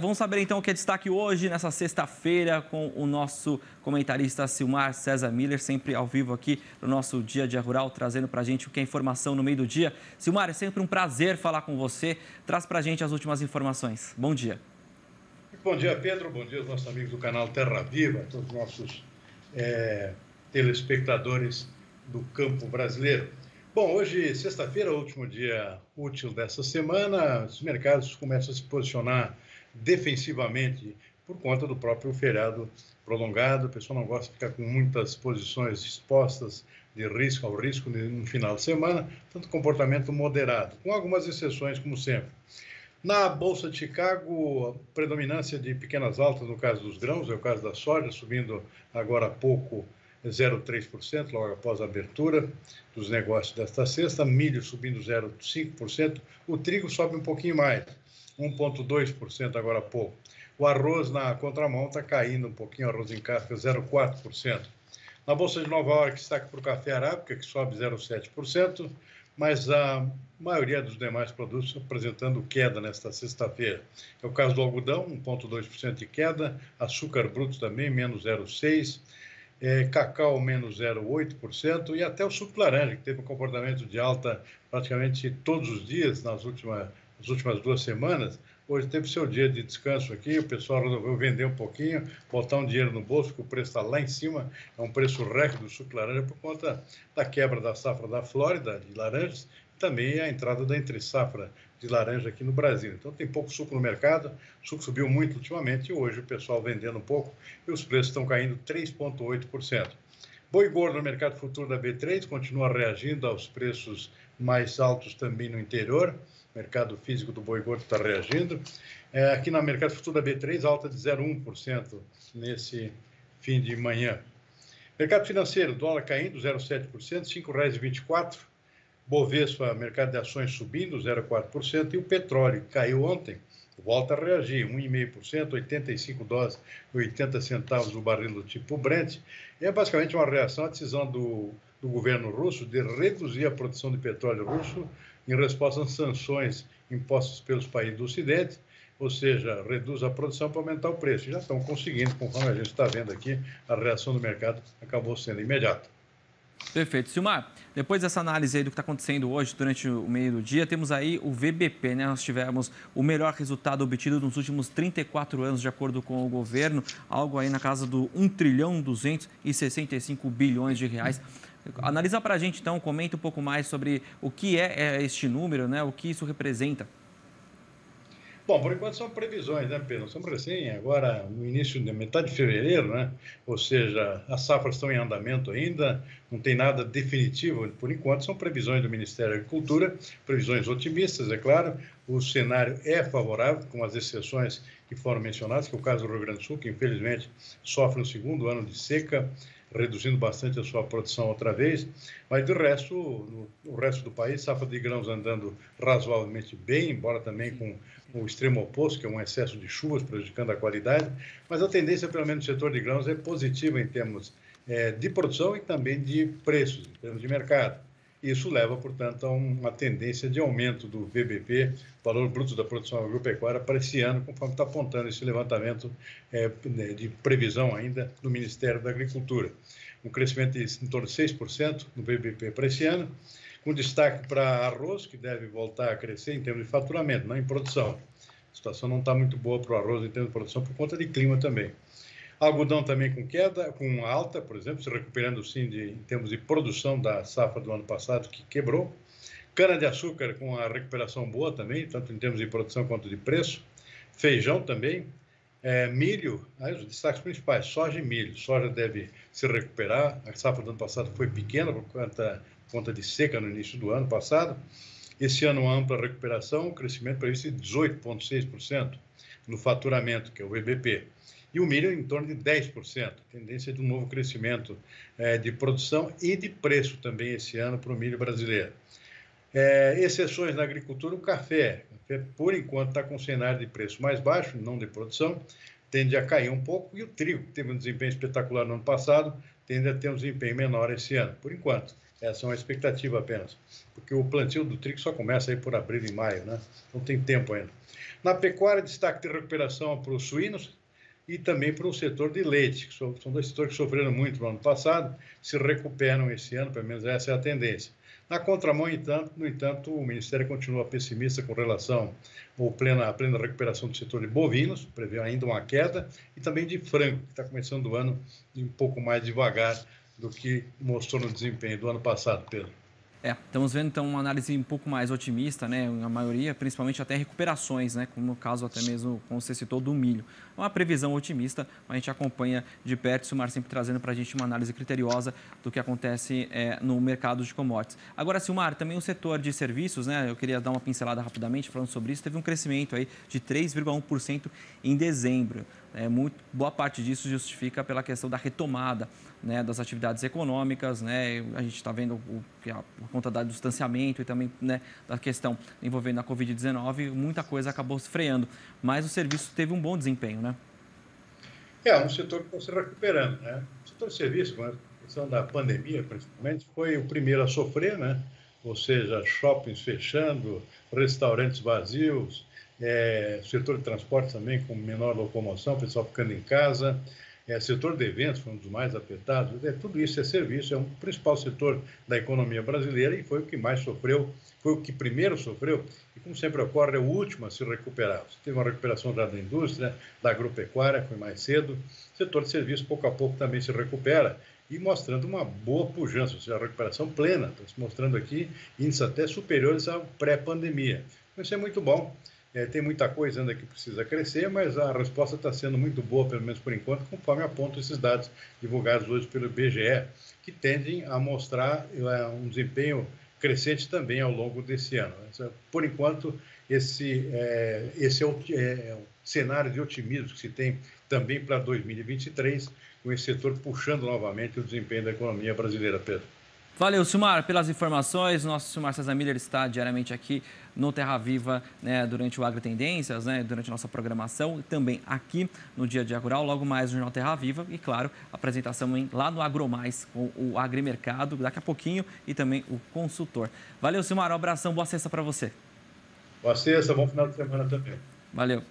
Vamos saber então o que é destaque hoje, nessa sexta-feira, com o nosso comentarista Silmar César Miller, sempre ao vivo aqui no nosso Dia a Dia Rural, trazendo para a gente o que é informação no meio do dia. Silmar, é sempre um prazer falar com você. Traz para a gente as últimas informações. Bom dia. Bom dia, Pedro. Bom dia aos nossos amigos do canal Terra Viva, todos os nossos telespectadores do campo brasileiro. Bom, hoje, sexta-feira, último dia útil dessa semana, os mercados começam a se posicionar defensivamente por conta do próprio feriado prolongado. O pessoal não gosta de ficar com muitas posições expostas de risco ao risco no final de semana, tanto comportamento moderado, com algumas exceções, como sempre. Na Bolsa de Chicago, predominância de pequenas altas no caso dos grãos, é o caso da soja, subindo agora há pouco 0,3%, logo após a abertura dos negócios desta sexta, milho subindo 0,5%, o trigo sobe um pouquinho mais, 1,2% agora há pouco. O arroz na contramão está caindo um pouquinho, arroz em casca 0,4%. Na Bolsa de Nova York, destaque para o café arábica, que sobe 0,7%, mas a maioria dos demais produtos apresentando queda nesta sexta-feira. É o caso do algodão, 1,2% de queda, açúcar bruto também, menos 0,6%, cacau menos 0,8% e até o suco de laranja, que teve um comportamento de alta praticamente todos os dias nas últimas 2 semanas. Hoje teve seu dia de descanso aqui, o pessoal resolveu vender um pouquinho, botar um dinheiro no bolso, porque o preço está lá em cima, é um preço recorde do suco de laranja por conta da quebra da safra da Flórida de laranjas, e também a entrada da entre-safra de laranja aqui no Brasil. Então tem pouco suco no mercado, o suco subiu muito ultimamente e hoje o pessoal vendendo um pouco e os preços estão caindo 3,8%. Boi gordo no mercado futuro da B3 continua reagindo aos preços mais altos também no interior. O mercado físico do boi gordo está reagindo. Aqui no mercado futuro da B3, alta de 0,1% nesse fim de manhã. Mercado financeiro, dólar caindo 0,7%, R$ 5,24. Bovespa, mercado de ações subindo 0,4%. E o petróleo caiu ontem, volta a reagir, 1,5%, 85 dólares e 80 centavos o barril do tipo Brent. É basicamente uma reação à decisão do governo russo de reduzir a produção de petróleo russo em resposta às sanções impostas pelos países do Ocidente, ou seja, reduz a produção para aumentar o preço. Já estão conseguindo, conforme a gente está vendo aqui, a reação do mercado acabou sendo imediata. Perfeito. Silmar, depois dessa análise aí do que está acontecendo hoje, durante o meio do dia, temos aí o VBP, né? Nós tivemos o melhor resultado obtido nos últimos 34 anos, de acordo com o governo, algo aí na casa do 1,265 trilhões de reais. Analisa para a gente, então, comenta um pouco mais sobre o que é este número, né? O que isso representa. Bom, por enquanto são previsões, né, Pedro? Estamos recém agora no início da metade de fevereiro, né? Ou seja, as safras estão em andamento ainda, não tem nada definitivo por enquanto, são previsões do Ministério da Agricultura, previsões otimistas, é claro. O cenário é favorável, com as exceções que foram mencionadas, que é o caso do Rio Grande do Sul, que infelizmente sofre um segundo ano de seca, reduzindo bastante a sua produção outra vez, mas do resto, o resto do país, safra de grãos andando razoavelmente bem, embora também com o extremo oposto, que é um excesso de chuvas prejudicando a qualidade, mas a tendência, pelo menos no setor de grãos, é positiva em termos de produção e também de preços, em termos de mercado. Isso leva, portanto, a uma tendência de aumento do VBP, valor bruto da produção agropecuária, para esse ano, conforme está apontando esse levantamento de previsão ainda do Ministério da Agricultura. Um crescimento de em torno de 6% no VBP para esse ano, com destaque para arroz, que deve voltar a crescer em termos de faturamento, não em produção. A situação não está muito boa para o arroz em termos de produção, por conta de clima também. Algodão também com queda, com alta, por exemplo, se recuperando sim em termos de produção da safra do ano passado, que quebrou. Cana-de-açúcar com a recuperação boa também, tanto em termos de produção quanto de preço. Feijão também. Milho, aí os destaques principais, soja e milho. Soja deve se recuperar, a safra do ano passado foi pequena por conta de seca no início do ano passado. Esse ano, uma ampla recuperação, crescimento previsto de 18,6% no faturamento, que é o VBP. E o milho em torno de 10%, tendência de um novo crescimento de produção e de preço também esse ano para o milho brasileiro. Exceções na agricultura, o café. O café, por enquanto, está com um cenário de preço mais baixo, não de produção, tende a cair um pouco, e o trigo, que teve um desempenho espetacular no ano passado, tende a ter um desempenho menor esse ano, por enquanto. Essa é uma expectativa apenas, porque o plantio do trigo só começa aí por abril e maio, né? Não tem tempo ainda. Na pecuária, destaque de recuperação para os suínos e também para o setor de leite, que são dois setores que sofreram muito no ano passado, se recuperam esse ano, pelo menos essa é a tendência. Na contramão, no entanto, o Ministério continua pessimista com relação à plena recuperação do setor de bovinos, prevê ainda uma queda, e também de frango, que está começando o ano um pouco mais devagar do que mostrou no desempenho do ano passado, Pedro. Estamos vendo então uma análise um pouco mais otimista, né? A maioria, principalmente até recuperações, né? Como no caso até mesmo, como você citou, do milho. É uma previsão otimista, mas a gente acompanha de perto, o Silmar sempre trazendo para a gente uma análise criteriosa do que acontece no mercado de commodities. Agora, Silmar, também o setor de serviços, né? Eu queria dar uma pincelada rapidamente falando sobre isso, teve um crescimento aí de 3,1% em dezembro. Boa parte disso justifica pela questão da retomada, né, das atividades econômicas, né? A gente está vendo por conta do distanciamento e também, né, da questão envolvendo a Covid-19, muita coisa acabou se freando, mas o serviço teve um bom desempenho, né? Um setor que está se recuperando, né? O setor de serviço, com a questão da pandemia, principalmente, foi o primeiro a sofrer, né? Ou seja, shoppings fechando, restaurantes vazios, setor de transporte também com menor locomoção, o pessoal ficando em casa, setor de eventos foi um dos mais afetados. Tudo isso é serviço, é um principal setor da economia brasileira e foi o que mais sofreu, foi o que primeiro sofreu e, como sempre ocorre, é o último a se recuperar. Você teve uma recuperação já da indústria, da agropecuária, foi mais cedo. O setor de serviço, pouco a pouco, também se recupera e mostrando uma boa pujança, ou seja, a recuperação plena. Está se mostrando aqui índices até superiores à pré-pandemia. Isso é muito bom. Tem muita coisa ainda que precisa crescer, mas a resposta está sendo muito boa, pelo menos por enquanto, conforme apontam esses dados divulgados hoje pelo IBGE, que tendem a mostrar um desempenho crescente também ao longo desse ano. Por enquanto, esse é o cenário de otimismo que se tem também para 2023, com esse setor puxando novamente o desempenho da economia brasileira, Pedro. Valeu, Silmar, pelas informações. O nosso Silmar César Miller está diariamente aqui no Terra Viva, né, durante o Agritendências, né, durante a nossa programação, e também aqui no Dia a Dia Rural, logo mais no Jornal Terra Viva e, claro, a apresentação lá no AgroMais, com o Agrimercado, daqui a pouquinho, e também o consultor. Valeu, Silmar, um abração, boa sexta para você. Boa sexta, bom final de semana também. Valeu.